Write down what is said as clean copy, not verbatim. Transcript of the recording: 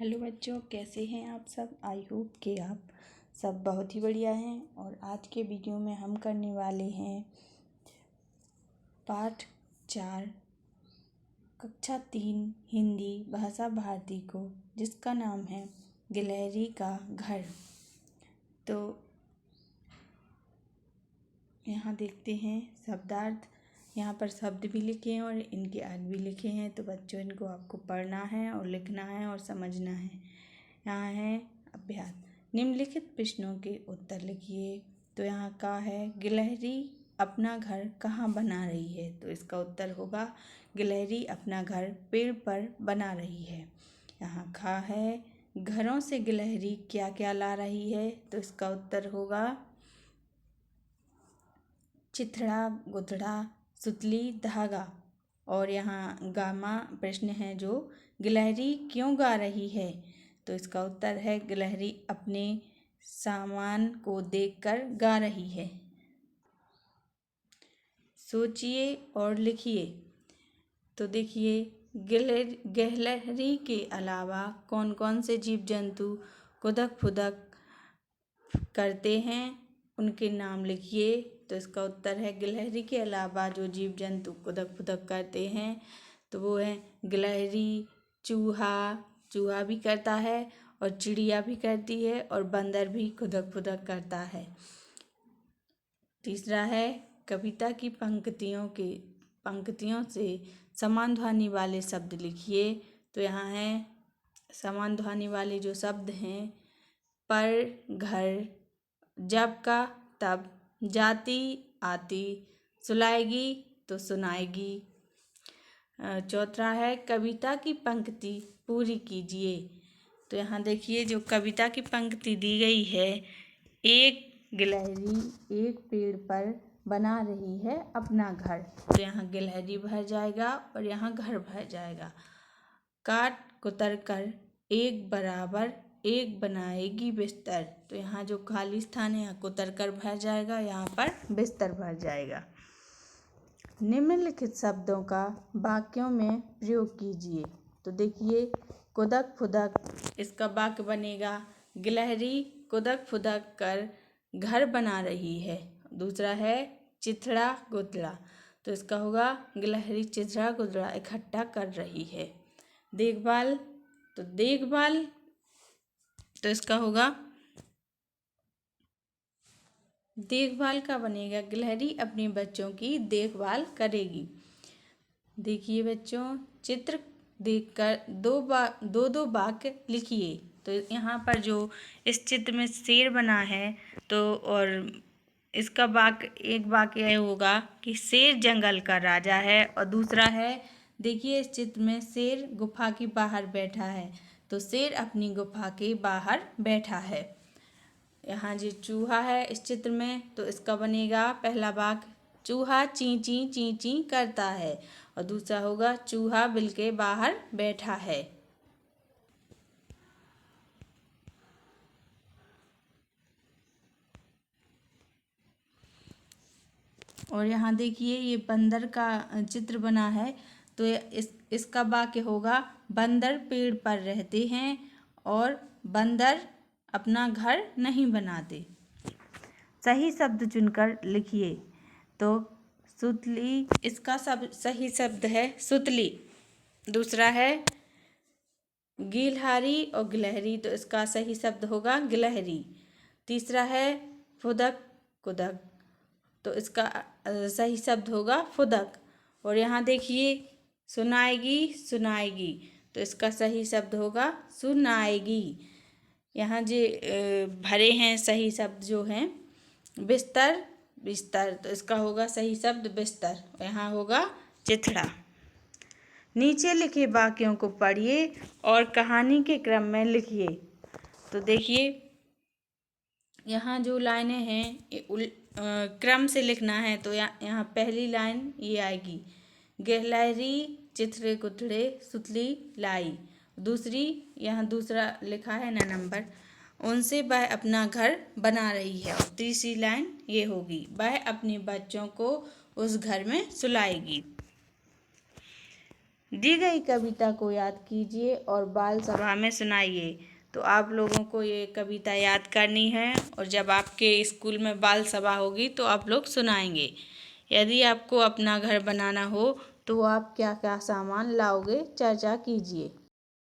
Hello बच्चों, कैसे हैं आप सब। आई होप कि आप सब बहुत ही बढ़िया हैं। और आज के वीडियो में हम करने वाले हैं पाठ 4 कक्षा 3 हिंदी भाषा भारती को, जिसका नाम है गिलहरी का घर। तो यहाँ देखते हैं शब्दार्थ। यहाँ पर शब्द भी लिखे हैं और इनके अर्थ भी लिखे हैं। तो बच्चों, इनको आपको पढ़ना है और लिखना है और समझना है। यहाँ है अभ्यास। निम्नलिखित प्रश्नों के उत्तर लिखिए। तो यहाँ का है गिलहरी अपना घर कहाँ बना रही है। तो इसका उत्तर होगा गिलहरी अपना घर पेड़ पर बना रही है। यहाँ खा है घरों से गिलहरी क्या क्या ला रही है। तो इसका उत्तर होगा चिथड़ा, गुथड़ा, सुतली, धागा। और यहाँ गामा प्रश्न है जो गिलहरी क्यों गा रही है। तो इसका उत्तर है गिलहरी अपने सामान को देखकर गा रही है। सोचिए और लिखिए। तो देखिए, गिलहरी के अलावा कौन कौन से जीव जंतु कुदक फुदक करते हैं, उनके नाम लिखिए। तो इसका उत्तर है गिलहरी के अलावा जो जीव जंतु कुदक फुदक करते हैं तो वो है गिलहरी, चूहा भी करता है और चिड़िया भी करती है और बंदर भी कुदक फुदक करता है। तीसरा है कविता की पंक्तियों से समान ध्वनि वाले शब्द लिखिए। तो यहाँ है समान ध्वनि वाले जो शब्द हैं पर, घर, जब का तब, जाती आती, सुलाएगी तो सुनाएगी। चौथा है कविता की पंक्ति पूरी कीजिए। तो यहाँ देखिए, जो कविता की पंक्ति दी गई है, एक गिलहरी एक पेड़ पर बना रही है अपना घर। तो यहाँ गिलहरी भर जाएगा और यहाँ घर भर जाएगा। काट कुतर कर एक बराबर एक बनाएगी बिस्तर। तो यहाँ जो खाली स्थान है, यहाँ कुतर कर भर जाएगा, यहाँ पर बिस्तर भर जाएगा। निम्नलिखित शब्दों का वाक्यों में प्रयोग कीजिए। तो देखिए, कुदक फुदक, इसका वाक्य बनेगा गिलहरी कुदक फुदक कर घर बना रही है। दूसरा है चिथड़ा गुथड़ा, तो इसका होगा गिलहरी चिथड़ा गुथड़ा इकट्ठा कर रही है। देखभाल, तो इसका होगा देखभाल का बनेगा गिलहरी अपने बच्चों की देखभाल करेगी। देखिए बच्चों, चित्र देखकर दो वाक्य लिखिए। तो यहाँ पर जो इस चित्र में शेर बना है, तो और इसका एक वाक्य यह होगा कि शेर जंगल का राजा है। और दूसरा है, देखिए इस चित्र में शेर गुफा के बाहर बैठा है, तो शेर अपनी गुफा के बाहर बैठा है। यहाँ जो चूहा है इस चित्र में, तो इसका बनेगा पहला वाक्य चूहा ची ची करता है, और दूसरा होगा चूहा बिल के बाहर बैठा है। और यहाँ देखिए, ये बंदर का चित्र बना है, तो इसका वाक्य होगा बंदर पेड़ पर रहते हैं और बंदर अपना घर नहीं बनाते। सही शब्द चुनकर लिखिए। तो सुतली, इसका सही शब्द है सुतली। दूसरा है गिलहरी और गिलहरी, तो इसका सही शब्द होगा गिलहरी। तीसरा है फुदक कुदक, तो इसका सही शब्द होगा फुदक। और यहाँ देखिए सुनाएगी, तो इसका सही शब्द होगा सुनाएगी। यहाँ जो भरे हैं सही शब्द जो हैं बिस्तर, तो इसका होगा सही शब्द बिस्तर। यहाँ होगा चिथड़ा। नीचे लिखे वाक्यों को पढ़िए और कहानी के क्रम में लिखिए। तो देखिए, यहाँ जो लाइनें हैं क्रम से लिखना है। तो यहाँ पहली लाइन ये आएगी, गिलहरी चिथड़े कुथड़े सुतली लाई। दूसरी, यहाँ दूसरा लिखा है ना नंबर, उनसे वह अपना घर बना रही है। और तीसरी लाइन ये होगी, वह अपने बच्चों को उस घर में सुलाएगी। दी गई कविता को याद कीजिए और बाल सभा में सुनाइए। तो आप लोगों को ये कविता याद करनी है और जब आपके स्कूल में बाल सभा होगी तो आप लोग सुनाएंगे। यदि आपको अपना घर बनाना हो तो आप क्या क्या सामान लाओगे, चर्चा कीजिए।